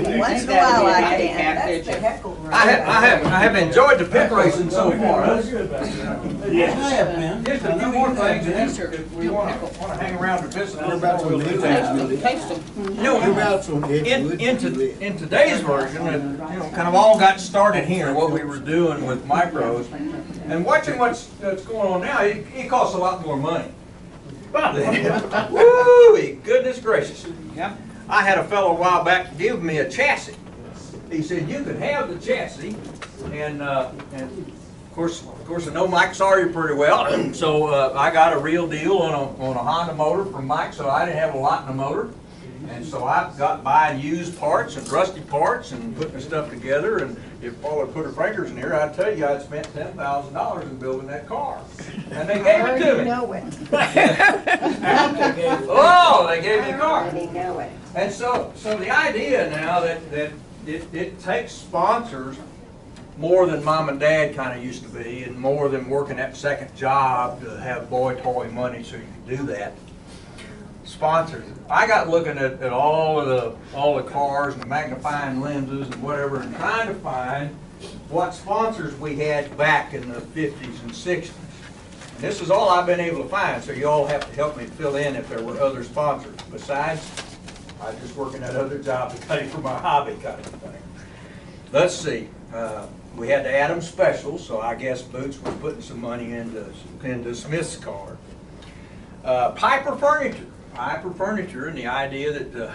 Once in a while I can. That's the heckle right. I have enjoyed the pick racing so far. I have been. Just a few more things, and then if we want to hang around to visit a little bit, we'll do that. Taste them. You know, in today's version, it, you know, kind of all got started here, what we were doing with micros, and watching what's going on now. It costs a lot more money. Woo! Goodness gracious! Yeah. I had a fellow a while back give me a chassis. He said you could have the chassis, and of course I know Mike Sawyer pretty well, so I got a real deal on a Honda motor from Mike, so I didn't have a lot in the motor, and so I got buying used parts and rusty parts and putting the stuff together. And if Paula put her fingers in here, I'd tell you I'd spent $10,000 in building that car, and they gave it to me. know it. Oh, they gave me the car. They know it. And so the idea now that it takes sponsors more than mom and dad kind of used to be, and more than working that second job to have boy toy money so you can do that. Sponsors. I got looking at all the cars and the magnifying lenses and whatever, and trying to find what sponsors we had back in the 50s and 60s. And this is all I've been able to find, so you all have to help me fill in if there were other sponsors besides I was just working that other job to pay for my hobby kind of thing. Let's see. We had the Adams Special, so I guess Boots was putting some money into Smith's car. Piper Furniture. Piper Furniture, and the idea that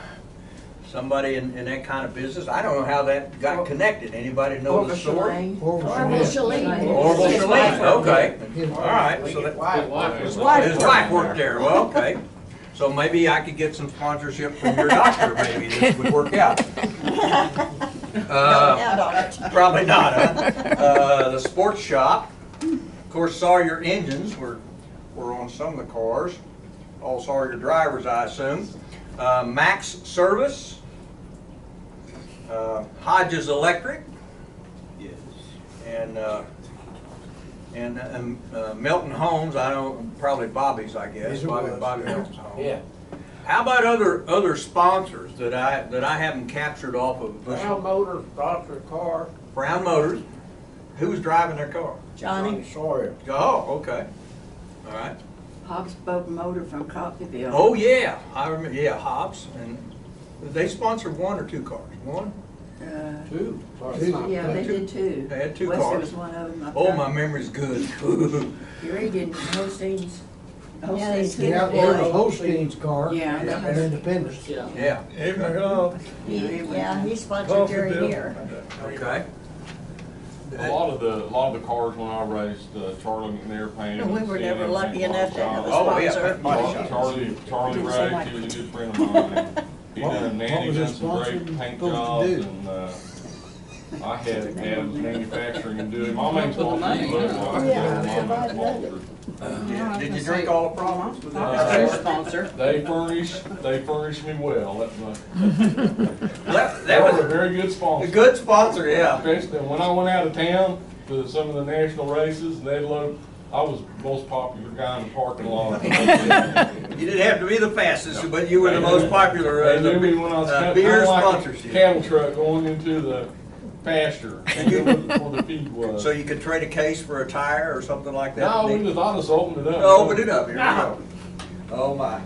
somebody in that kind of business, I don't know how that got connected. Anybody know the story? Orville Shalene. Orville Shalene, okay. All right. So his wife worked there. Well, okay. So maybe I could get some sponsorship from your doctor, maybe this would work out. Probably not, huh? The sports shop. Of course, Sawyer engines were on some of the cars. All Sawyer drivers, I assume. Max Service. Hodges Electric. Yes. And Milton Homes, I don't, probably Bobby's, I guess. Bobby Milton's home. Yeah. How about other sponsors that I haven't captured off of Brown Motors sponsored a car. Brown Motors. Who's driving their car? Johnny. Sawyer. Oh, okay. All right. Hobbs Boat Motor from Coffeyville. Oh yeah, I remember. Yeah, Hobbs, and they sponsored one or two cars. One. Two. Yeah, they did two. They had two Wesley cars. was one of them. Oh, my memory's good. Gary did Holstein's. Yeah, Holstein's. they Yeah, there was Holstein's car. Yeah. And Independence. Yeah. He sponsored Jerry here. Okay. A lot of the cars when I raced, Charlie McNair painted. And we were never lucky enough to have a Oh, yeah, sponsor. body shop. Charlie Ray, he was a good friend of mine. He done Nanny done some great paint jobs, and I had manufacturing and doing. My main sponsor was Budweiser. Did you drink all the problems with Their that? sponsor. They furnished me well. That They were was a very good sponsor. a good sponsor, yeah. Especially when I went out of town to some of the national races, they'd load. I was the most popular guy in the parking lot. You didn't have to be the fastest, but you were the most popular. They knew me when I was beer like sponsorship. a cattle truck going into the pasture. And knew where the feed was. So you could trade a case for a tire or something like that? No, we just, I just opened it up. Open it up, here we go. Oh my.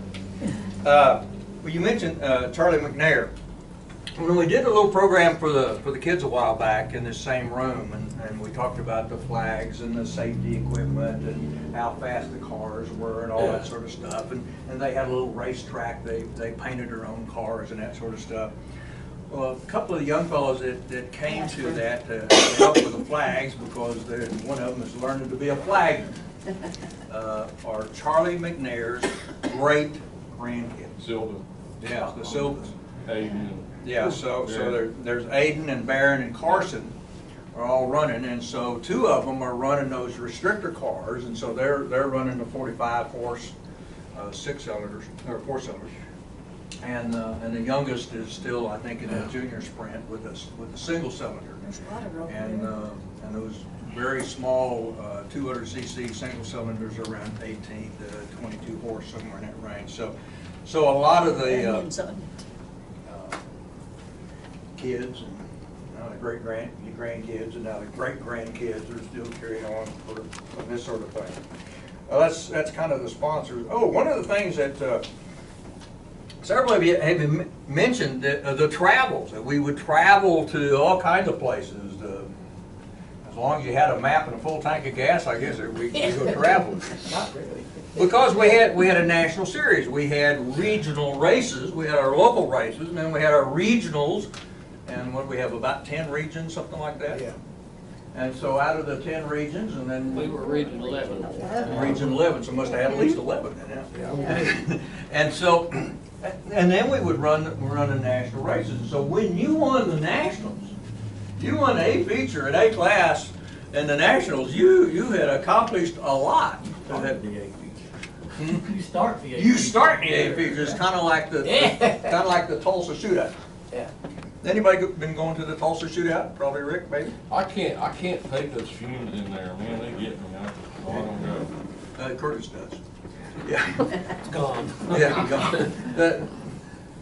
Well, you mentioned Charlie McNair. When we did a little program for the kids a while back in this same room, and we talked about the flags and the safety equipment and how fast the cars were and all that sort of stuff, and they had a little racetrack. They painted their own cars and that sort of stuff. Well, a couple of the young fellows that came to that to help with the flags, because one of them is learning to be a flagman, are Charlie McNair's great grandkids. Silva. Yeah, the Silvas. Aiden. Yeah, so there's Aiden and Barron and Carson are all running, and so two of them are running those restrictor cars, and so they're running the 45 horse 6-cylinders or 4-cylinders, and the youngest is still, I think, in a junior sprint with a single cylinder, and those very small 200cc single cylinders are around 18 to 22 horse, somewhere in that range. So a lot of the kids, and now the grandkids, and now the great-grandkids are still carrying on for this sort of thing. That's kind of the sponsors. Oh, one of the things that several of you have mentioned, the travels, that we would travel to all kinds of places. As long as you had a map and a full tank of gas, I guess we go travel. Not really. Because we had a national series. We had regional races, we had our local races, and then we had our regionals, and what we have, about 10 regions, something like that? Yeah. And so out of the 10 regions, and then We were Region 11. Region 11, so must have had at least 11 then, yeah. Yeah. And so, and then we would run the national races. So when you won the nationals, you won A feature and A class in the nationals, you had accomplished a lot. You start the You start in the A feature. It's kind of like the Tulsa Shootout. Yeah. Anybody been going to the Tulsa Shootout? Probably Rick, maybe. I can't take those fumes in there, man, they get me, I don't go. Curtis does. Yeah. It's gone. Yeah,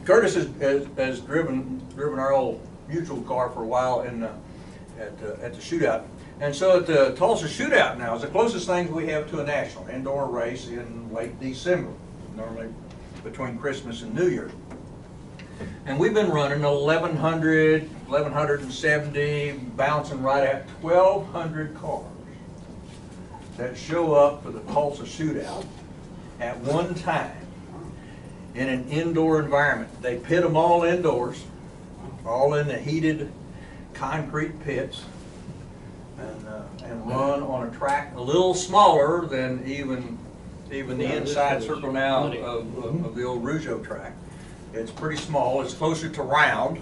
Curtis has driven our old mutual car for a while at the shootout. And so at the Tulsa Shootout now is the closest thing we have to a national indoor race in late December, normally between Christmas and New Year's. And we've been running 1,100, 1,170, bouncing right at 1,200 cars that show up for the Tulsa Shootout at one time in an indoor environment. They pit them all indoors, all in the heated concrete pits, and run on a track a little smaller than even the inside circle now of the old Rougeau track. It's pretty small. It's closer to round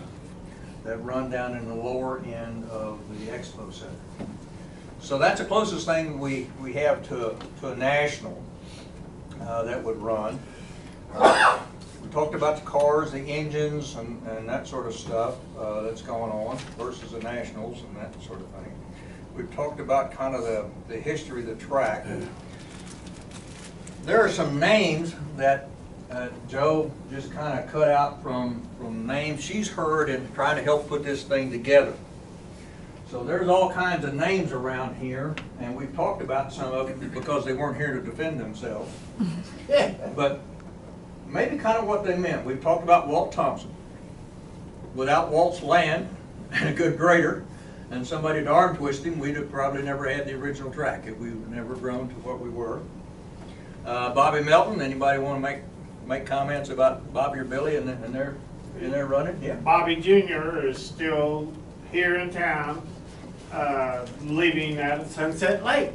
that run down in the lower end of the expo center. So that's the closest thing we have to a national that would run. We talked about the cars, the engines, and that sort of stuff that's going on versus the nationals and that sort of thing. We've talked about kind of the history of the track. There are some names that Joe just kind of cut out from names she's heard in trying to help put this thing together. So there's all kinds of names around here, and we've talked about some of them because they weren't here to defend themselves. But maybe kind of what they meant. We've talked about Walt Thompson. Without Walt's land and a good grader and somebody to arm twist him, we'd have probably never had the original track if we'd never grown to what we were. Bobby Melton, anybody want to make comments about Bobby or Billy and they're running? Yeah. Bobby Jr. is still here in town, living at Sunset Lake.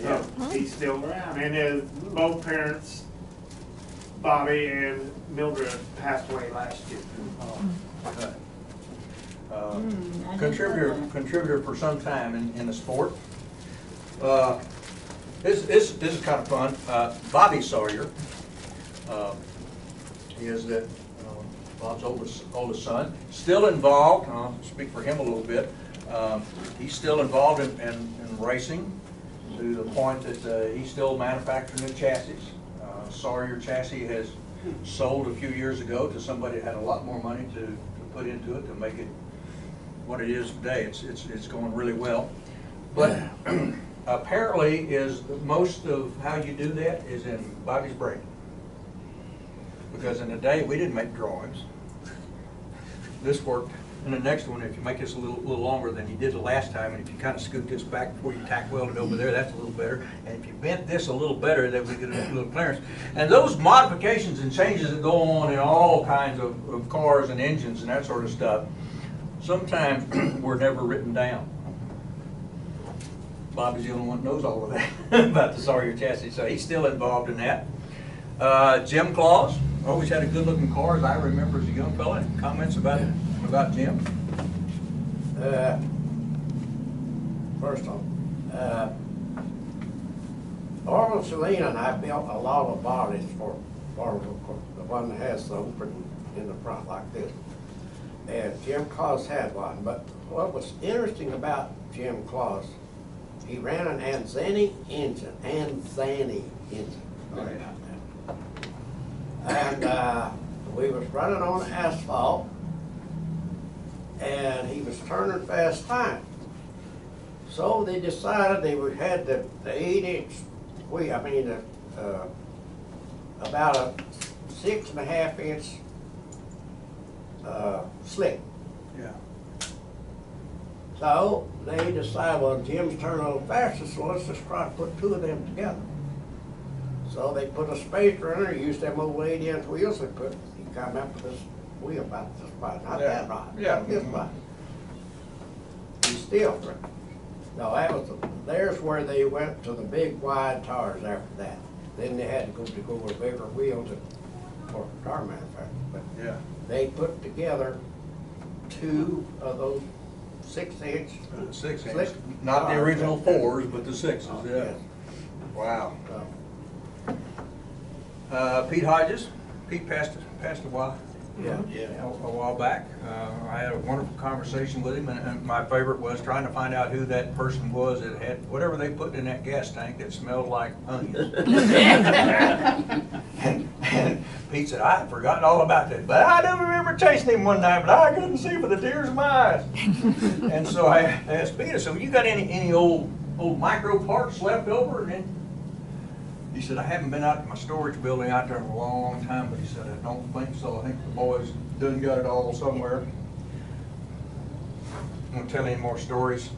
Yeah. So he's still around, and his both parents, Bobby and Mildred, passed away last year. Okay. I didn't know Contributor for some time in the sport. This is kind of fun. Bobby Sawyer, he is Bob's oldest son, still involved. I'll speak for him a little bit. He's still involved in racing to the point that he's still manufacturing the chassis. Sawyer chassis has sold a few years ago to somebody that had a lot more money to put into it to make it what it is today. It's going really well. But apparently most of how you do that is in Bobby's brain. Because in the day we didn't make drawings. This worked. And the next one, if you make this a little longer than you did the last time, and if you kind of scoot this back before you tack weld it over there, that's a little better. And if you bent this a little better, then we get a little clearance. And those modifications and changes that go on in all kinds of cars and engines and that sort of stuff, sometimes were never written down. Bobby's the only one that knows all of that about the Sawyer chassis, so he's still involved in that. Jim Claus always had a good-looking car, as I remember as a young fella. Comments about Jim? First off, Orville, Selena, and I built a lot of bodies for Orville, the one that has the opening in the front like this. And Jim Claus had one, but what was interesting about Jim Claus, he ran an Anzani engine. Sorry about that. And we was running on asphalt, and he was turning fast time. So they decided they would had the 8-inch wheel, about a 6.5-inch slick. Yeah. So they decided, well, Jim's turning a little faster, so let's just try to put two of them together. So they put a spacer in there, used them old 8-inch wheels, they put, he come up with this wheel about this wide, not Yeah. that wide, Yeah. this wide. He's still, no, that was, there's where they went to the big wide tires after that. Then they had to go with bigger wheels for car manufacturers. But Yeah. they put together two of those 6-inch. 6 inch, Slick. not the original 4s, but the 6s, yeah. Yes. Wow. So, Pete Hodges, Pete passed a while. yeah. A while back. I had a wonderful conversation with him, and my favorite was trying to find out who that person was that had whatever they put in that gas tank that smelled like onions. And Pete said, I had forgotten all about that, but I do remember chasing him one night, but I couldn't see for the tears of my eyes. And so I asked Pete, I said, well, you got any old micro parts left over? And then he said, I haven't been out to my storage building out there in a long time, but he said, I don't think so. I think the boys done got it all somewhere. I'm gonna tell any more stories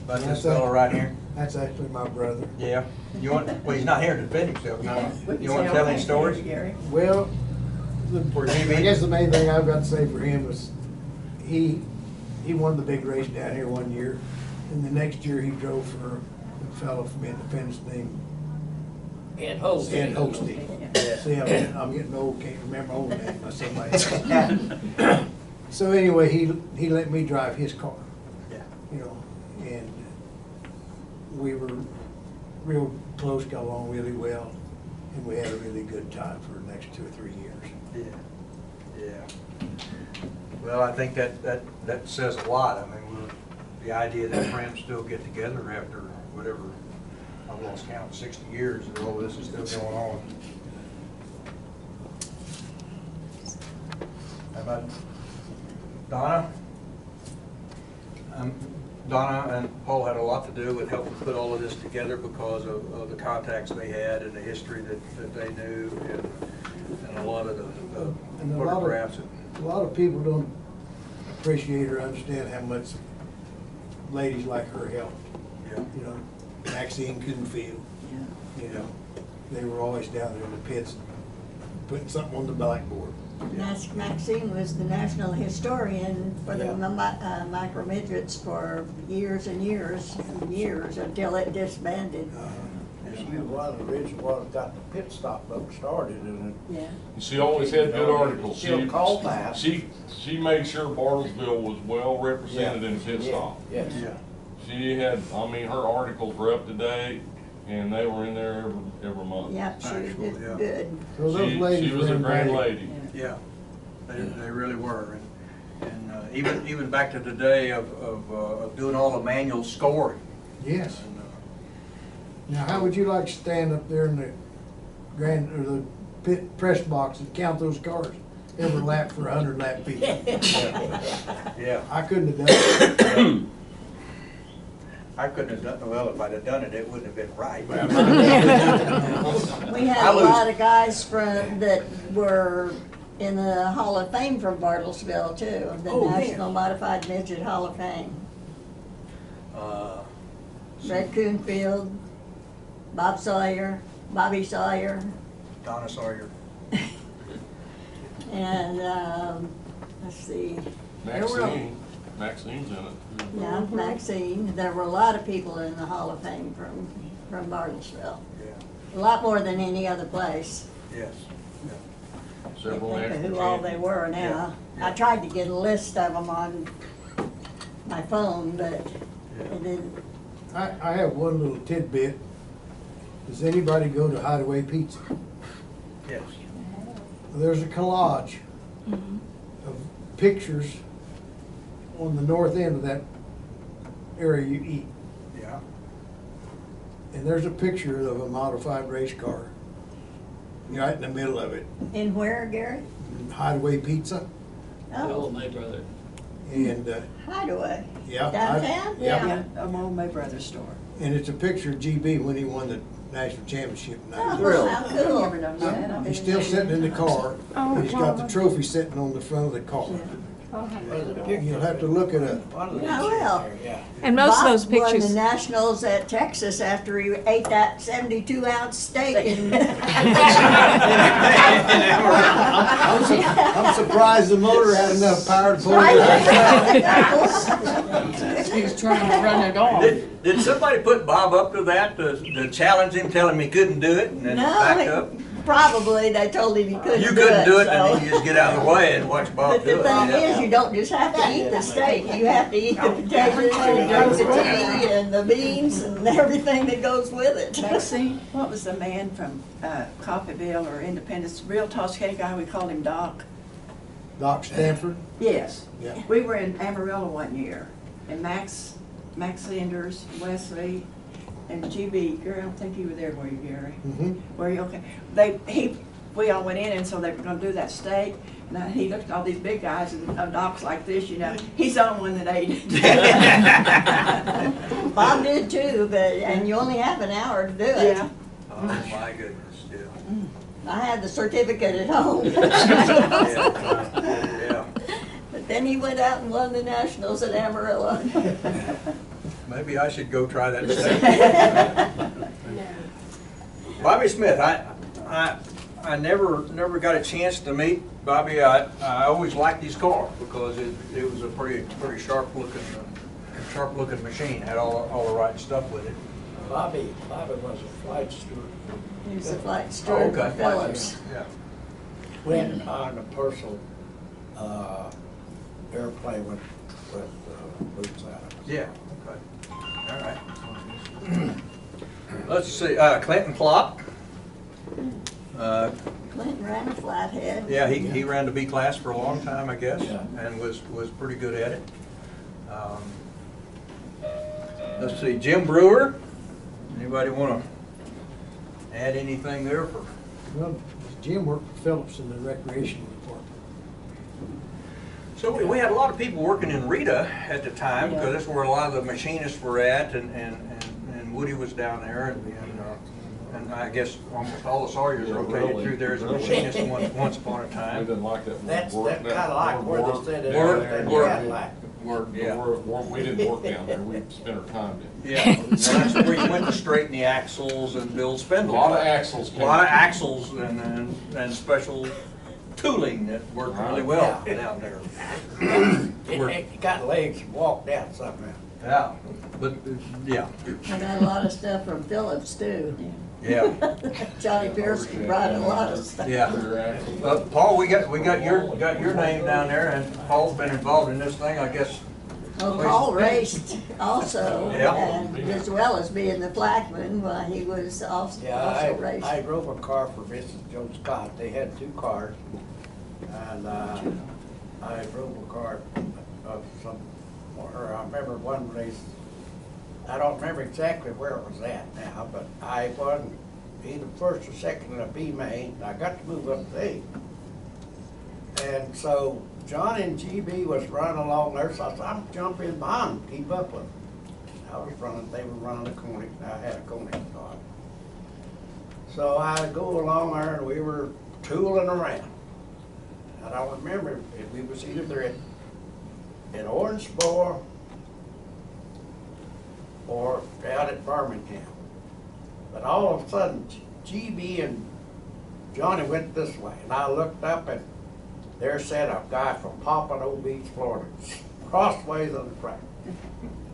about this fellow right here? That's actually my brother. Yeah. You want, well, he's not here to defend himself. You want to tell any stories? Gary? Well, For I GB? guess the main thing I've got to say for him was he won the big race down here one year, and the next year he drove for a fellow from Independence named And Holstein. Ed Holstein. Yeah. See, I'm getting old, can't remember old name of somebody. So anyway, he let me drive his car, Yeah. you know, and we were real close, got along really well, and we had a really good time for the next 2 or 3 years. Yeah. Yeah. Well, I think that says a lot. I mean, the idea that friends still get together after whatever, I've lost count, 60 years, and all this is still going on. How about Donna? Donna and Paul had a lot to do with helping put all of this together because of the contacts they had and the history that they knew and a lot of the And photographs. a lot of people don't appreciate or understand how much ladies like her helped. Yeah. You know, Maxine couldn't feel, you know, they were always down there in the pits putting something on the blackboard. Maxine was the national historian for the Yeah. Micro-Midgets for years and years and years until it disbanded. She was one of the original ones that got the pit stop book started, and Yeah. She always had good articles. She'll call that. She made sure Bartlesville was well represented in pit stop. Yes. Yeah. She had, her articles were up to date, and they were in there every month. Yeah, she Actually, did yeah. good. So those ladies She was were a great invited. lady. Yeah, they really were, and even back to the day of doing all the manual scoring. Yes. And, Now, how would you like to stand up there in the pit press box and count those cars every lap for 100 lap feet? yeah, I couldn't have done it. I couldn't have done well if I'd have done it. It wouldn't have been right. We had a lot of guys that were in the Hall of Fame from Bartlesville too, the Oh, yeah. National Modified Midget Hall of Fame. Red Coonfield, Bobby Sawyer, Donna Sawyer. and let's see. There were- Maxine's in it. Yeah, Maxine. There were a lot of people in the Hall of Fame from Bartlesville. Yeah. A lot more than any other place. Yes. Several I think of national who all they were now. Yeah. I tried to get a list of them on my phone, but it didn't. I have one little tidbit. Does anybody go to Hideaway Pizza? Yes. There's a collage of pictures on the north end of that area you eat. Yeah. And there's a picture of a modified race car right in the middle of it. In where, Gary? Hideaway Pizza. Oh, Oh, my brother. And, Hideaway. yeah. Downtown? Yeah. Yeah, I'm on my brother's store. And it's a picture of GB when he won the national championship in Oh, 96. how I cool. never known that. He's still sitting in the car, and he's got the trophy sitting on the front of the car. You'll have to look it up. Oh, well. Yeah. And most of those Bob won pictures, the Nationals at Texas after he ate that 72-ounce steak and I'm surprised the motor had enough power to pull it. He was trying to run it off. Did somebody put Bob up to that, to challenge him, tell him he couldn't do it, and then back up? No, probably they told him he couldn't do it. You couldn't do it, so. and you just get out of the way and watch Bob But do the it. thing Yeah. is, you don't just have to eat the steak, you have to eat the potatoes and drink the tea and the beans and everything that goes with it. Maxine, what was the man from Coffeyville or Independence, real tall, skinny guy, we called him Doc? Doc Stanford? Yes. Yeah. We were in Amarillo one year, and Max Sanders, Wesley, and GB, Gary, I don't think you were there, were you, Gary? Mm-hmm. Were you, okay? We all went in, and so they were gonna do that steak, and he looked at all these big guys, and Doc's like this, you know, he's the only one that ate it. Bob did too, and you only have an hour to do it. Yeah. Oh, my goodness, yeah. I had the certificate at home. Yeah. But then he went out and won the Nationals at Amarillo. Maybe I should go try that steak. Bobby Smith, I never got a chance to meet Bobby. I always liked his car because it was a pretty sharp looking machine. Had all the right stuff with it. Bobby was a flight steward. He was a flight steward for Phillips. Yeah. Went on a personal airplane with boots out of it. Yeah. Okay. All right. Let's see. Clinton Klopp. Clinton ran a flathead. Yeah, he ran the B class for a long time, I guess, Yeah. and was pretty good at it. Let's see, Jim Brewer. Anybody want to add anything there for? Well, Jim worked for Phillips in the recreation department. So we had a lot of people working in Rita at the time because that's where a lot of the machinists were at, and Woody was down there, and I guess almost all the Sawyers rotated through there as a machinist once upon a We time. didn't like that. That's kind of like where they said it. Work, that work. Cadillac. Yeah. We didn't work down there, we spent our time down there. Yeah, and that's where you went to straighten the axles and build A spindles. lot of axles. A lot of axles and special tooling that worked really well down there. It got legs and walked out somehow. Yeah, but, yeah, I got a lot of stuff from Phillips too. yeah, Johnny Pearson brought a lot of stuff. yeah. Rear axles. Paul, we got your name down there, and Paul's been involved in this thing, I guess. Well, Paul raced also, Yeah. and as well as being the flagman, he was also Yeah, racing. I drove a car for Mrs. Joe Scott. They had two cars. And I drove a car of or I remember one race, I don't remember exactly where it was at now, but I won either first or second in a B main. I got to move up to A. And so John and GB was running along there, so I said, I'm jumping in behind them, keep up with them. I was running, they were running a Koenig, and I had a Koenig car. So I go along there and we were tooling around. And I remember we was either in Orangeboro or out at Birmingham. But all of a sudden, GB and Johnny went this way, and I looked up and there sat a guy from Pompano Beach, Florida, crossways on the track.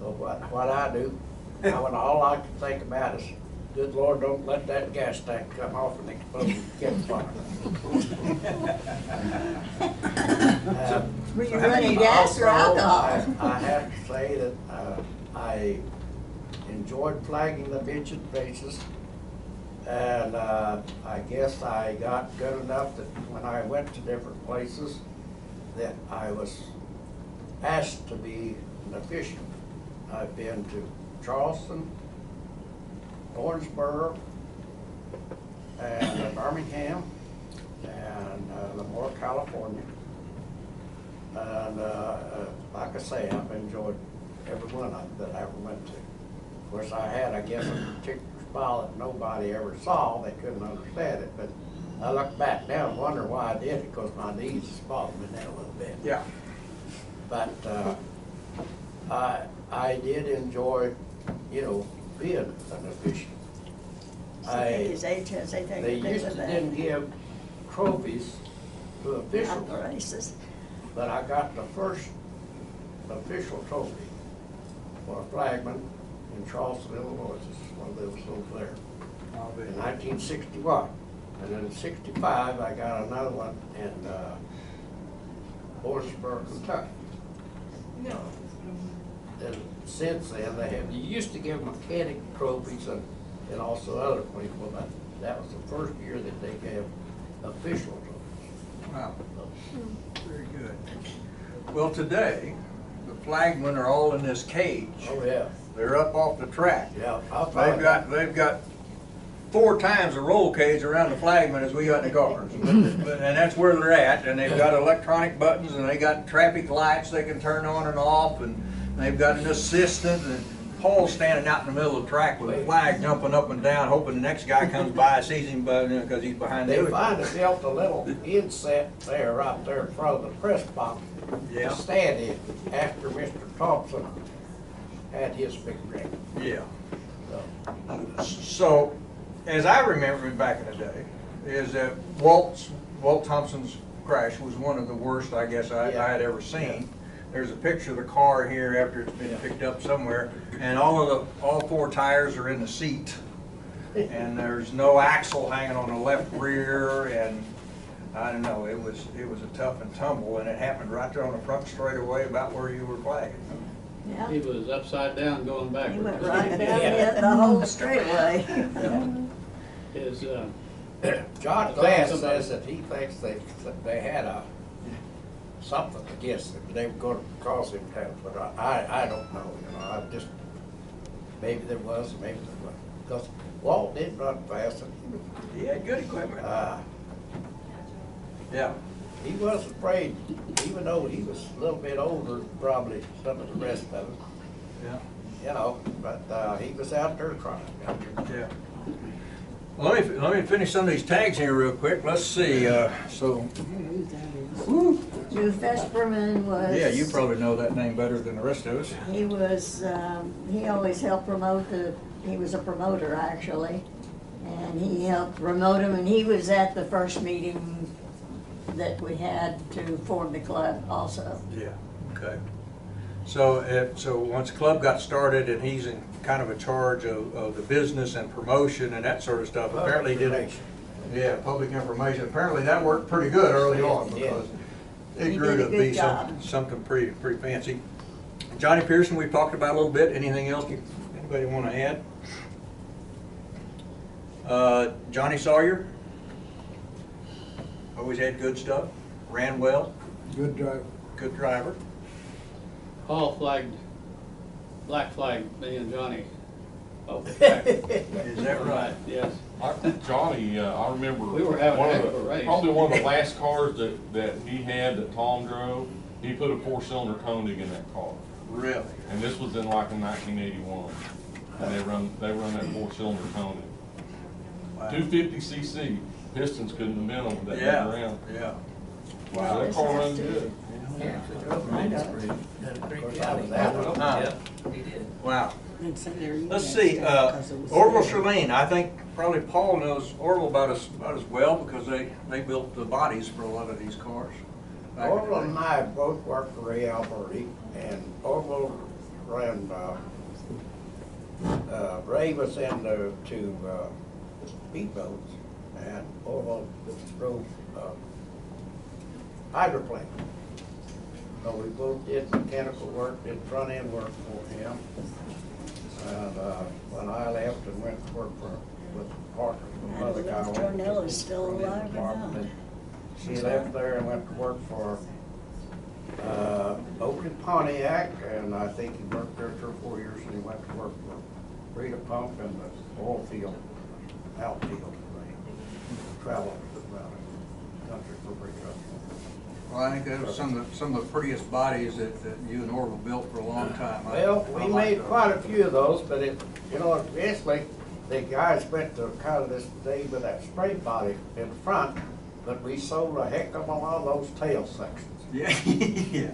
So what I do, all I could think about is, good Lord, don't let that gas tank come off and explode and get fired. Were you running gas or alcohol? I have to say that I enjoyed flagging the midget races, and I guess I got good enough that when I went to different places that I was asked to be an official. I've been to Charleston, Owensboro, and Birmingham, and Lemoore, California. And, like I say, I've enjoyed every one of them that I ever went to. Of course, I had, I guess, a particular style that nobody ever saw. They couldn't understand it, but I look back now and wonder why I did it, because my knees just bothered me now a little bit. Yeah. But I did enjoy, you know, being an official. His age has anything They to do used with to that. didn't give trophies to Not officials, the races. but I got the first official trophy for a flagman in Charleston, Illinois. This is one of those over there. In 1961. And then in 65, I got another one in Lawrenceburg, Kentucky. And since then, they have, you used to give mechanic trophies and also other people, but that was the first year that they gave official trophies. Wow. Very good. Well, today, the flagmen are all in this cage. Oh, yeah. They're up off the track. Yeah. They've got 4 times the roll cage around the flagman as we got in the cars. And that's where they're at, and they've got electronic buttons, and they got traffic lights they can turn on and off, and they've got an assistant, and Paul's standing out in the middle of the track with a flag jumping up and down, hoping the next guy comes by, sees him, because he's behind the They other. finally built a little inset there, right there in front of the press box Yeah. to stand in after Mr. Thompson had his big wreck. Yeah. So, So, as I remember it back in the day, is that Walt Thompson's crash was one of the worst, I guess, I had ever seen. There's a picture of the car here after it's been picked up somewhere, and all 4 tires are in the seat, and there's no axle hanging on the left rear, and I don't know, it was a tough and tumble, and it happened right there on the front straightaway about where you were flagging. Yeah. He was upside down going He backwards. went right down it the whole straightaway. His, John Glass says that he thinks that they had something against him, they were going to cause him to have, but I don't know, you know, I just, maybe there was, maybe there wasn't. Because Walt did run fast, and He had good equipment. Yeah. he was afraid, even though he was a little bit older than probably some of the rest of us, Yeah. you know, but he was out there trying. Yeah. Well, let me finish some of these tags here real quick. Let's see. So, Drew Vesperman was. yeah, you probably know that name better than the rest of us. He was, he always helped promote he was a promoter actually. And he helped promote him, and he was at the first meeting that we had to form the club also. Yeah. Okay. So, so once the club got started, and he's in kind of a charge of the business and promotion and that sort of stuff. Apparently, yeah, public information. Apparently, that worked pretty good early on because it grew to be something pretty fancy. Johnny Pearson, we've talked about a little bit. Anything else anybody want to add? Johnny Sawyer, always had good stuff. Ran well. Good driver. Good driver. Paul black flagged me and Johnny off the track. Is that right? Yes. Johnny, I remember We were having a heck of a race. probably one of the last cars that he had that Tom drove. He put a 4-cylinder Koenig in that car, Really? and this was in 1981. And they run that 4-cylinder Koenig. Wow. 250cc pistons couldn't have been over that big Yeah. around. Yeah. Wow, that car runs good. Huh. Wow. Let's see, Orville Sherlene, I think probably Paul knows Orville about as well because they built the bodies for a lot of these cars. Orville and I both worked for Ray Alberti, and Orville ran, Ray was into speedboats, and Orville drove hydroplane. So we both did mechanical work, did front end work for him. And when I left and went to work with Parker, another guy. Jornell is still alive now. She left there and went to work for Oakley Pontiac, and I think he worked there 3 or 4 years, and he went to work for Rita Pump in the oil field, outfield. Traveled around the country for Rita. Well, I think that was some of the prettiest bodies that you and Orville built for a long time. Well, we made quite a few of those, but eventually, the guys went to kind of this day with that spray body in the front, but we sold a heck of a lot of those tail sections. Yeah, yeah.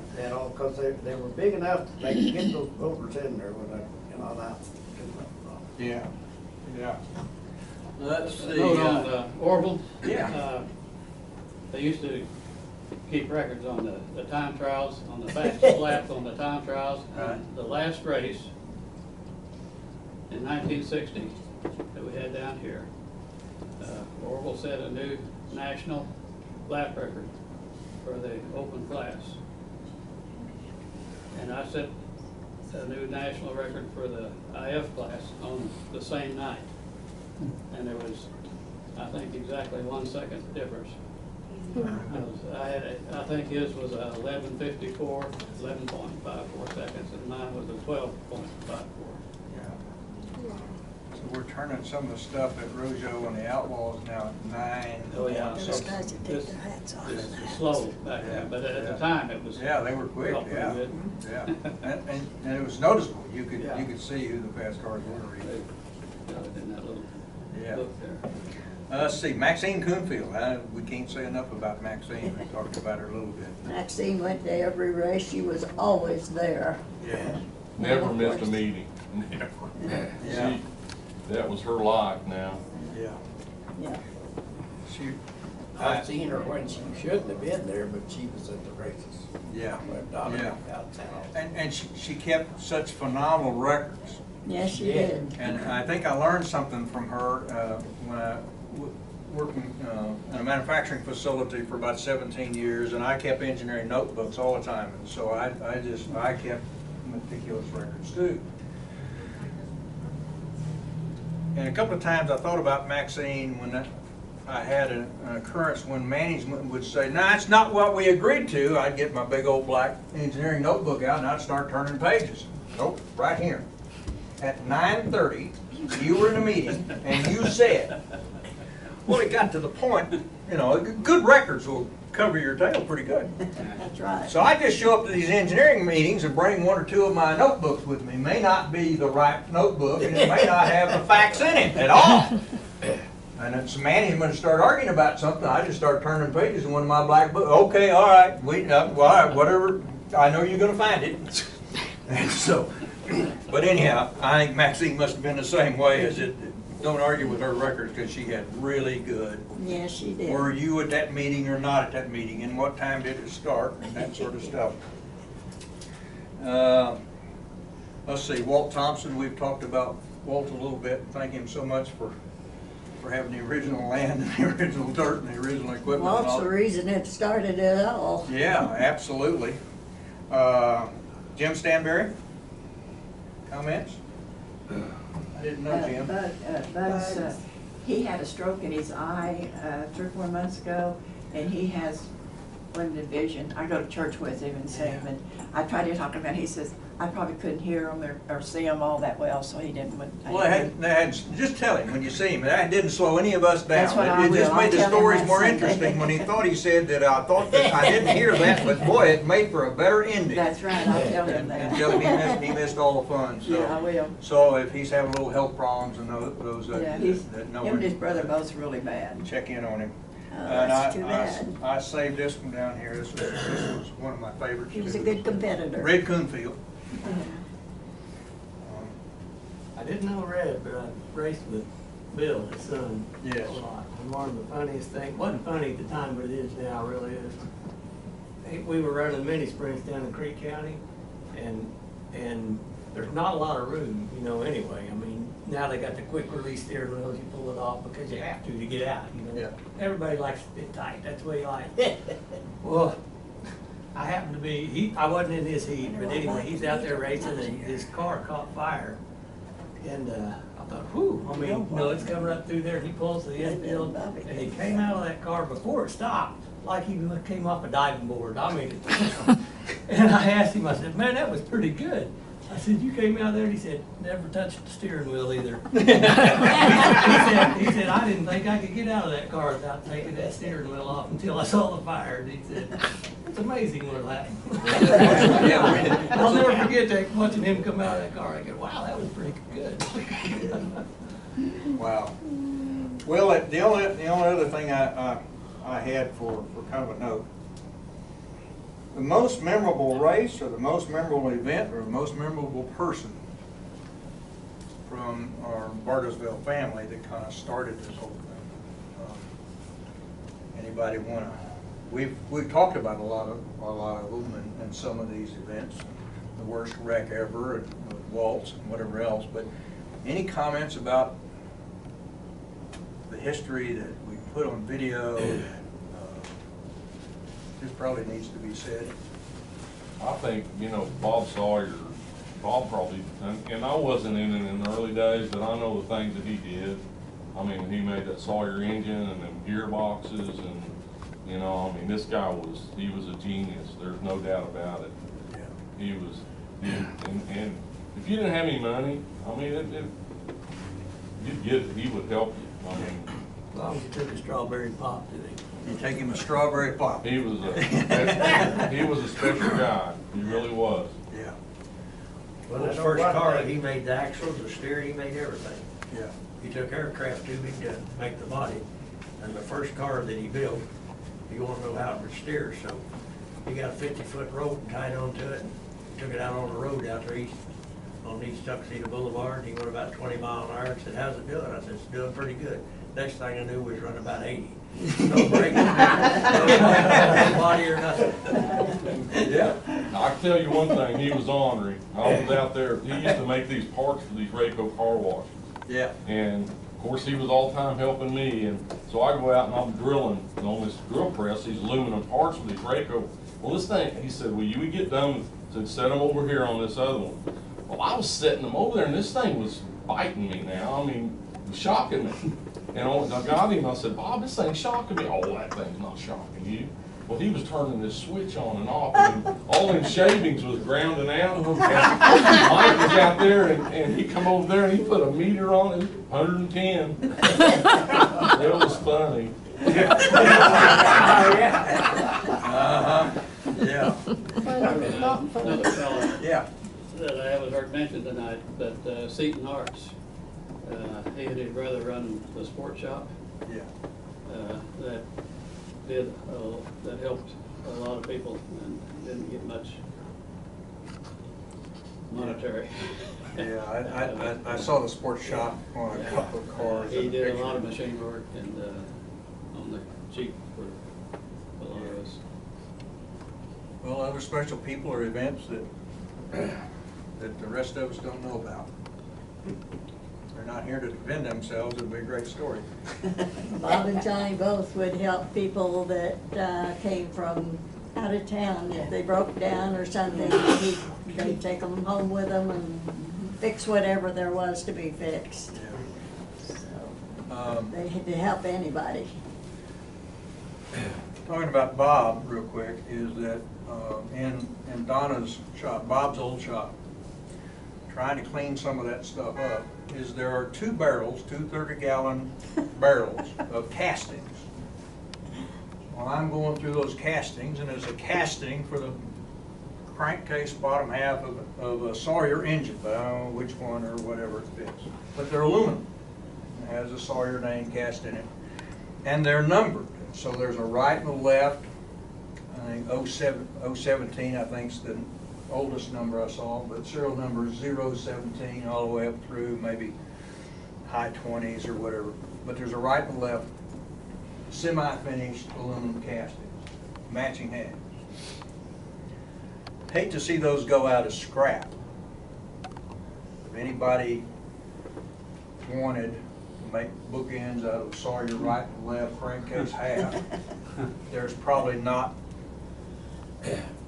Because they were big enough that they could get those motors in there with that. Yeah, yeah. Let's see, on Orville. Yeah. They used to keep records on the time trials, on the fastest lap on the time trials. Right. The last race in 1960 that we had down here, Orville set a new national lap record for the open class. And I set a new national record for the IF class on the same night. And there was, I think, exactly 1 second difference. I think his was 11:54, 11.54 seconds, and mine was a 12.54. So we're turning some of the stuff at Rojo and the Outlaws now at 9. Oh, yeah. Those guys that take their hats off. This is slow back then, but at the time it was. Yeah, they were quick, felt pretty yeah. good. Yeah, and it was noticeable. You could see who the fast cars were. Got it in that little Yeah. book there. Let's see, Maxine Coonfield. We can't say enough about Maxine. We talked about her a little bit. Maxine went to every race. She was always there. Yeah. Never missed a meeting, never. Yeah. That was her life now. Yeah. Yeah. I've seen her when she shouldn't have been there, but she was at the races. Yeah. Yeah. And she kept such phenomenal records. Yes, she did. And I think I learned something from her when I working in a manufacturing facility for about 17 years, and I kept engineering notebooks all the time, and so I kept meticulous records too. And a couple of times I thought about Maxine when I had an occurrence when management would say, "No, it's not what we agreed to." I'd get my big old black engineering notebook out and I'd start turning pages. Nope, right here. At 9:30, you were in a meeting and you said, well, it got to the point, good records will cover your tail pretty good. That's right. So I just show up to these engineering meetings and bring 1 or 2 of my notebooks with me. It may not be the right notebook and it may not have the facts in it at all. And if some management start arguing about something, I just start turning pages in one of my black books. Okay, all right, whatever. I know you're going to find it. And so, but anyhow, I think Maxine must have been the same way as it. Don't argue with her records because she had really good. Yes, she did. Were you at that meeting or not at that meeting, and what time did it start, and that sort of stuff. Let's see, Walt Thompson. We've talked about Walt a little bit. Thank him so much for having the original land and the original dirt and the original equipment. Walt's the reason it started it all. Yeah, absolutely. Jim Stanberry, comments? I didn't know Jim. Bud's, he had a stroke in his eye 3 or 4 months ago, and he has limited vision. I go to church with him and see him, and I tried to talk about it. He says, I probably couldn't hear him or see him all that well, so he didn't. Well, just tell him when you see him. That didn't slow any of us down. That's what I It just will. made the I'll tell him stories that more Sunday. interesting when he thought he said that I thought that I didn't hear that, but boy, it made for a better ending. That's right, I'll tell him that. And tell him he missed all the fun. So. Yeah, I will. So if he's having little health problems and those Yeah, that know him and his brother both really bad. check in on him. Oh, And that's too bad. I saved this one down here. This was one of my favorites. He was a too. good competitor. Red Coonfield. I didn't know Red, but I raced with Bill, his son, Yes. a lot. And one of the funniest things, wasn't funny at the time, but it is now, really is. We were running mini sprints down in Creek County, and there's not a lot of room, anyway. I mean, now they got the quick release steering wheels, you pull it off because you have to get out, Yeah. Everybody likes to fit tight, that's the way you like it. Well, I happened to be, I wasn't in his heat, but anyway, he's out there racing and his car caught fire. And I thought, whew, it's coming up through there, and he pulls to the infield, and he came out of that car before it stopped, like he came off a diving board. And I asked him, I said, man, that was pretty good. I said, you came out there, and he said, never touched the steering wheel either. he said, I didn't think I could get out of that car without taking that steering wheel off until I saw the fire. And he said, it's amazing what happened. I'll never forget that, watching him come out of that car. I go, wow, that was pretty good. Wow. Well, the only other thing I had for kind of a note, the most memorable race or the most memorable event or the most memorable person from our Bartlesville family that kind of started this whole thing. Anybody want to? We've talked about a lot of them and some of these events, the worst wreck ever, and Walt's and whatever else. But any comments about the history that we put on video? This probably needs to be said. I think, Bob Sawyer, Bob probably, and I wasn't in it in the early days, but I know the things that he did. I mean, he made that Sawyer engine and them gearboxes and, this guy he was a genius. There's no doubt about it. Yeah. He was, and if you didn't have any money, you'd get it. He would help you. As long as you took a strawberry pop, did he? You take him a strawberry pop. He was a special guy. He really was. Yeah. Well, his first car, he made the axles, the steering, he made everything. Yeah. He took aircraft tubing to make the body. And the first car that he built, he wanted to know how it would steer, so he got a 50-foot rope and tied onto it and took it out on the road out there on East Tuxedo Boulevard. He went about 20 miles an hour and said, how's it doing? I said, it's doing pretty good. Next thing I knew, we was running about 80. No brakes, no body or nothing. Yeah. I can tell you one thing, he was ornery. I was out there, he used to make these parts for these Rayco car washes. Yeah. And of course he was all the time helping me, and so I go out and I'm drilling on this drill press, these aluminum parts for these Rayco. Well, this thing, he said, well, you would get done to set them over here on this other one. Well, I was setting them over there and this thing was biting me now. It was shocking me. And I got him, I said, Bob, this thing's shocking me. Oh, that thing's not shocking you. Well, he was turning this switch on and off, and all them shavings was grounding out. And Mike was out there, and he come over there, and he put a meter on it, 110. It was funny. Uh-huh. Yeah. Another fellow Yeah. that I haven't heard mentioned tonight, but Seton Arts. He and his brother run the sports shop. Yeah. That helped a lot of people and didn't get much monetary. Yeah, I saw the sports shop on a couple of cars. He did a lot of machine work and on the cheap for a lot of us. Well, other special people or events that the rest of us don't know about. They're not here to defend themselves. It'd be a great story. Bob and Johnny both would help people that came from out of town. If they broke down or something, they'd take them home with them and fix whatever there was to be fixed. Yeah. So they had to help anybody. Talking about Bob real quick is that in Donna's shop, Bob's old shop, trying to clean some of that stuff up, is there are two 30-gallon barrels of castings. Well, I'm going through those castings, and there's a casting for the crankcase bottom half of a Sawyer engine, but I don't know which one or whatever it fits. But they're aluminum. It has a Sawyer name cast in it. And they're numbered. So there's a right and a left. I think 017, I think, is the oldest number I saw, but serial number is 017 all the way up through maybe high 20s or whatever. But there's a right and left semi-finished aluminum castings, matching halves. Hate to see those go out as scrap. If anybody wanted to make bookends out of Sawyer right and left crankcase half, there's probably not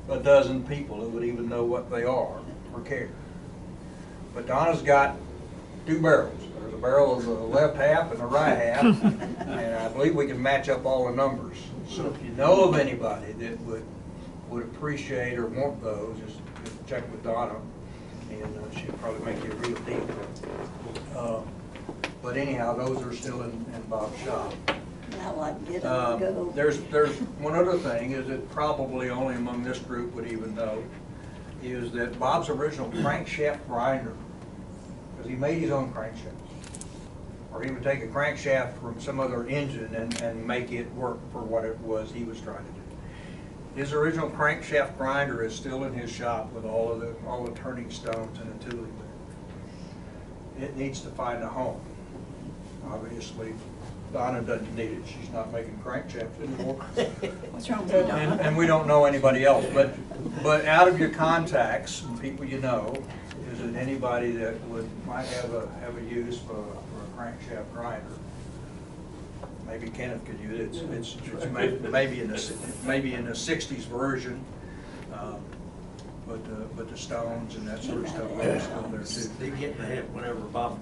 a dozen people that would even know what they are or care. But Donna's got two barrels. There's a barrel of the left half and the right half, and I believe we can match up all the numbers. So if you know of anybody that would appreciate or want those, just check with Donna. and she'll probably make you a real deal. But anyhow, those are still in Bob's shop. Now I get them to go. There's one other thing, is that probably only among this group would even know, is that Bob's original crankshaft grinder, because he made his own crankshaft, or he would take a crankshaft from some other engine and make it work for what it was he was trying to do. His original crankshaft grinder is still in his shop with all the turning stones and the tooling there. It needs to find a home. Obviously, Donna doesn't need it. She's not making crankshafts anymore. What's wrong with you, Donna? And we don't know anybody else. But out of your contacts and people you know, is it anybody that might have a use for a crankshaft grinder? Maybe Kenneth could use it. It's maybe in the 60s version, but the stones and that sort of stuff are still there too. They get in the head whenever Bob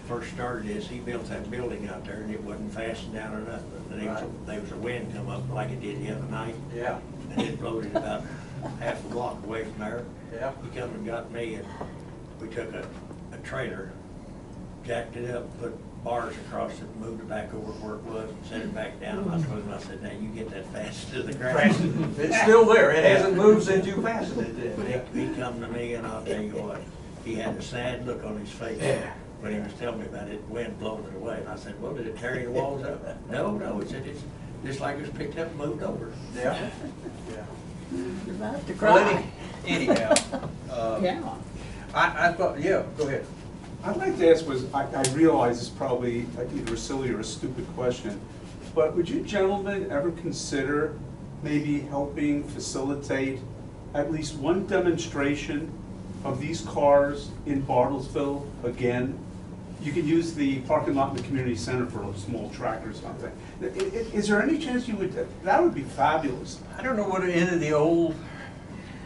first started this, he built that building out there and it wasn't fastened down or nothing. And there was a wind come up like it did the other night. Yeah. And it blowed it about half a block away from there. Yeah. He come and got me and we took a trailer, jacked it up, put bars across it, moved it back over where it was and set it back down. I told him, I said, now you get that fastened to the ground. It's still there. It hasn't moved since you fastened it then. He come to me and I'll tell you what, he had a sad look on his face. When he was telling me about it, wind blowing it away. And I said, well, did it tear your walls up? No, he said, it's just like it was picked up and moved over. Yeah. You're about to Well, cry. anyhow, Yeah. I thought, yeah, go ahead. I'd like to ask I realize it's probably either a silly or a stupid question, but would you gentlemen ever consider maybe helping facilitate at least one demonstration of these cars in Bartlesville again? You could use the parking lot in the community center for a small track or something. Is there any chance you would, that would be fabulous. I don't know what any of the old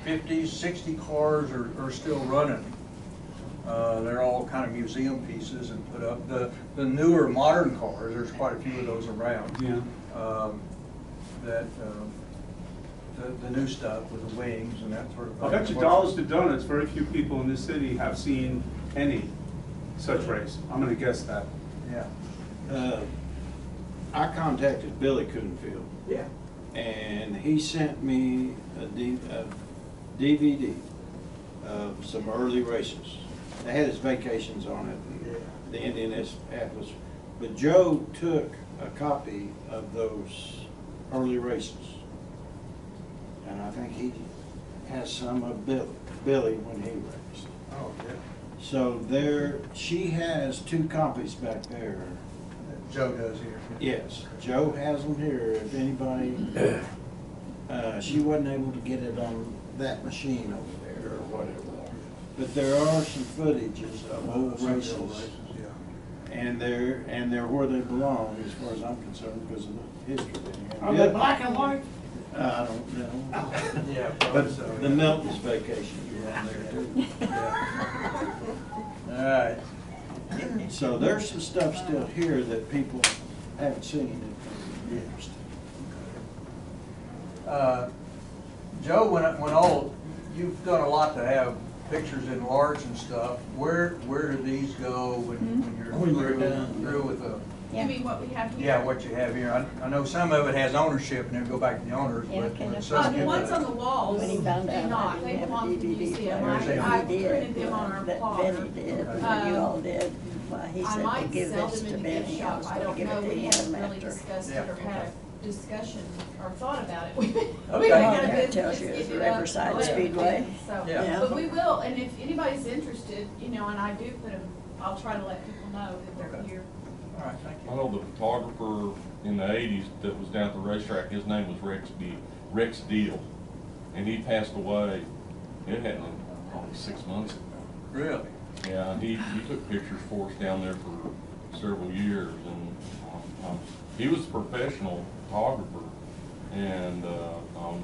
50s, 60 cars are still running. They're all kind of museum pieces and put up. The newer modern cars, there's quite a few of those around. Yeah. The new stuff with the wings and that sort of thing. I bet you dollars to donuts, very few people in this city have seen any such race. I'm gonna guess that. Yeah. I contacted Billy Coonfield. Yeah. And he sent me a DVD of some early races. It had his vacations on it, and the Indianapolis. But Joe took a copy of those early races. And I think he has some of Billy when he raced. Oh, yeah. So she has 2 copies back there. Joe does here. Yes, Joe has them here. If anybody, she wasn't able to get it on that machine over there or whatever. But there are some footages of old races. And they're where they belong as far as I'm concerned because of the history. Are they black and white? I don't know. Yeah. But So, the Milton's vacation is on there too. All right. So there's some stuff still here that people haven't seen in years. Joe, when old, you've done a lot to have pictures enlarged and stuff. Where do these go when you're through with the? You mean what we have here? Yeah, what you have here. I know some of it has ownership and it'll go back to the owners, but some The ones on the walls When he do found out not. I They didn't have a belong to the DVD museum. player, I he printed did, them on our that blog. Benny did, you all did. Why, he I said to might give sell this them to in the gift Benny, I shop. was I gonna don't give know. it to We haven't him really after. discussed Yeah. it or had a discussion or thought about it. We Okay. got There a it tells you business, it's get it up, Riverside let it Speedway. be. So, Yeah. but we will, and if anybody's interested, and I do put them, I'll try to let people know that they're here. All right, thank I know the photographer in the 80s that was down at the racetrack, his name was Rex Deal, and he passed away. It happened probably 6 months ago. Really? Yeah, he took pictures for us down there for several years, and he was a professional photographer, and I'm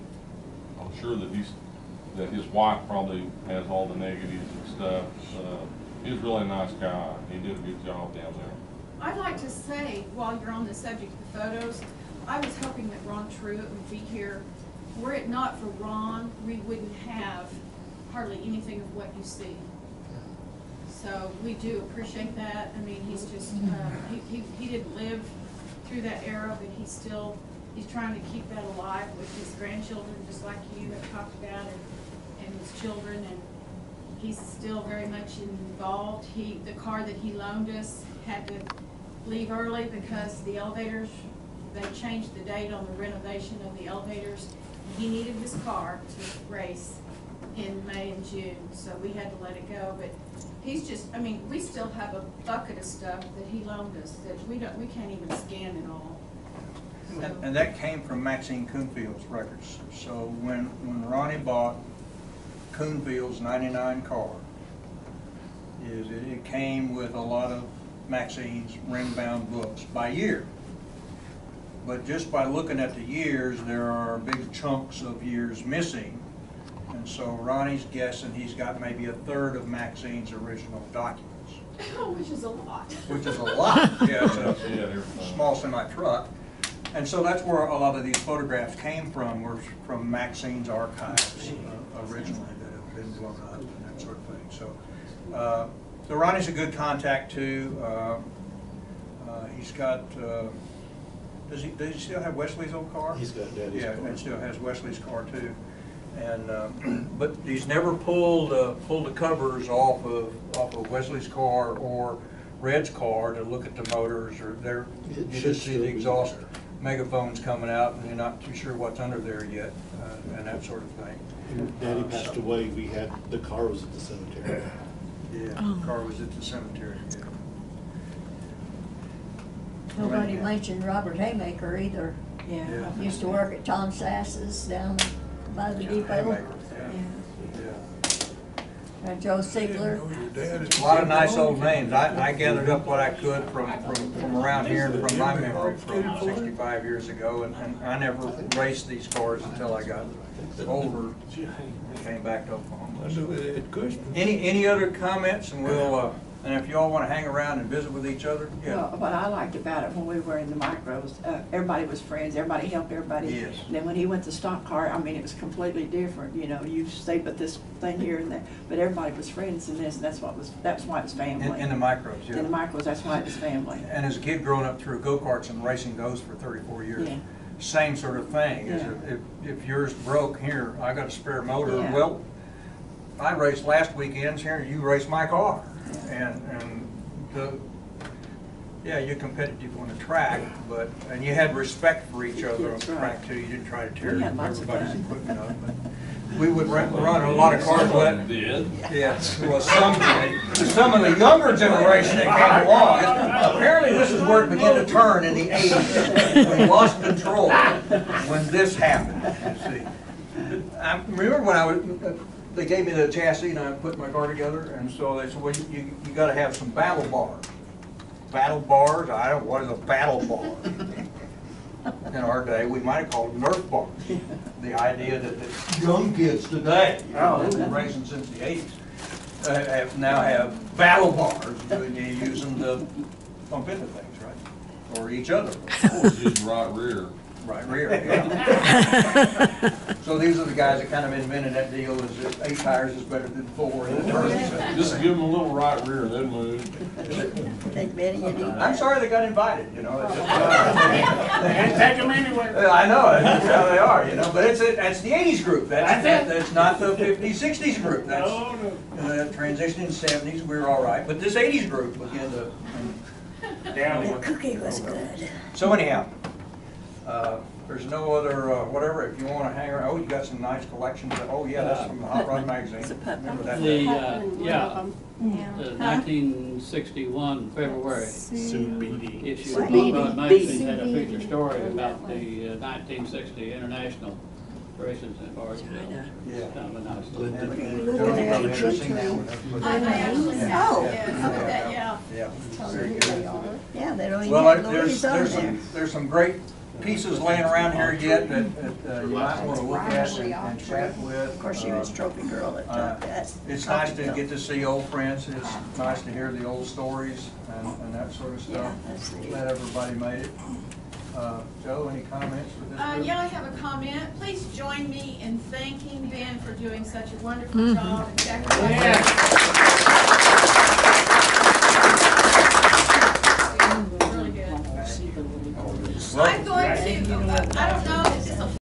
sure that his wife probably has all the negatives and stuff. He was a really nice guy. He did a good job down there. I'd like to say, while you're on the subject of the photos, I was hoping that Ron Truitt would be here. Were it not for Ron, we wouldn't have hardly anything of what you see. So we do appreciate that. I mean, he's just, he didn't live through that era, but he's trying to keep that alive with his grandchildren, just like you have talked about, and his children, and he's still very much involved. The car that he loaned us had to leave early because the elevators, they changed the date on the renovation of the elevators. He needed his car to race in May and June, so we had to let it go. But he's just, I mean, we still have a bucket of stuff that he loaned us that we can't even scan it all. So. And that came from Maxine Coonfield's records. So when Ronnie bought Coonfield's '99 car, it came with a lot of Maxine's ring-bound books by year. But just by looking at the years, there are big chunks of years missing. And so Ronnie's guessing he's got maybe a third of Maxine's original documents. Which is a lot. Which is a lot. Yeah, it's a small semi-truck. And so that's where a lot of these photographs came from, were from Maxine's archives originally that have been blown up and that sort of thing. So, so Ronnie's a good contact too. He's got, does he still have Wesley's old car? He's got Daddy's car. Yeah, and still has Wesley's car too. And but he's never pulled the covers off of Wesley's car or Red's car to look at the motors, or you just see the exhaust megaphones coming out, and you're not too sure what's under there yet, and that sort of thing. When Daddy passed away, the car was at the cemetery. Yeah, the car was at the cemetery. Yeah. Nobody mentioned Robert Haymaker either. Yeah. Used to work at Tom Sass's down by the depot. Haymaker, Yeah. yeah. Joe Sigler. A lot of nice old names. I gathered up what I could from around here and from my memory from 65 years ago, and I never raced these cars until I got older and came back to Oklahoma. So, any other comments? And we'll and if you all want to hang around and visit with each other, yeah. Well, what I liked about it when we were in the micros, everybody was friends, everybody helped everybody. Yes. And then when he went to stock car, I mean, it was completely different. You know, you stayed with this thing here and that, but everybody was friends in this, and that's why it was family. In the micros, yeah. In the micros, that's why it was family. And as a kid growing up through go-karts and racing those for 34 years, Yeah. same sort of thing. Is if yours broke, here, I got a spare motor. Yeah. Well, I raced last weekend's here, you raced my car. And you're competitive on the track, and you had respect for each other on the track too. You didn't try to tear everybody's equipment up. But we would run a lot of cars. Yeah, well, some of the younger generation that came along. Apparently, this is where it began to turn in the '80s. We lost control when this happened. You see, I remember when they gave me the chassis and I put my car together, and so they said, well, you got to have some battle bars. Battle bars? I don't know, what is a battle bar? In our day, we might have called them Nerf bars. The idea that the young kids today, they've been racing since the '80s, now have battle bars, and you use them to bump into things, right? Or each other. Just right rear. Right rear, yeah. So these are the guys that kind of invented that deal, is that 8 tires is better than 4 in the turn. Just give them a little right rear, they'll move. I'm sorry they got invited, you know. Can't take them anywhere. I know, that's how they are, you know, but that's the '80s group. That's not the '50s, '60s group. That's transitioning '70s, we were all right. But this '80s group began to The cookie was good. So anyhow, there's no other, whatever, if you want to hang around, oh, you got some nice collections. Oh, yeah, that's from the Hot Rod magazine. Remember that? The 1961 February issue of Beatty. Hot Rod magazine had a feature story about the 1960 international races in Bartlesville. Yeah. Kind of a nice Tony probably never seen that one. I actually Oh. yeah. Yeah. Tell Very me who good. they are. Yeah, they don't even Well, have Louis on there. there's some great pieces laying around here yet that you might want to look at and chat with. Of course, she was trophy girl that took that. It's nice to get to see old friends. It's nice to hear the old stories and that sort of stuff. Yeah, that's neat. Glad everybody made it. Joe, any comments for this group? Yeah, I have a comment. Please join me in thanking Ben for doing such a wonderful job and sacrifice.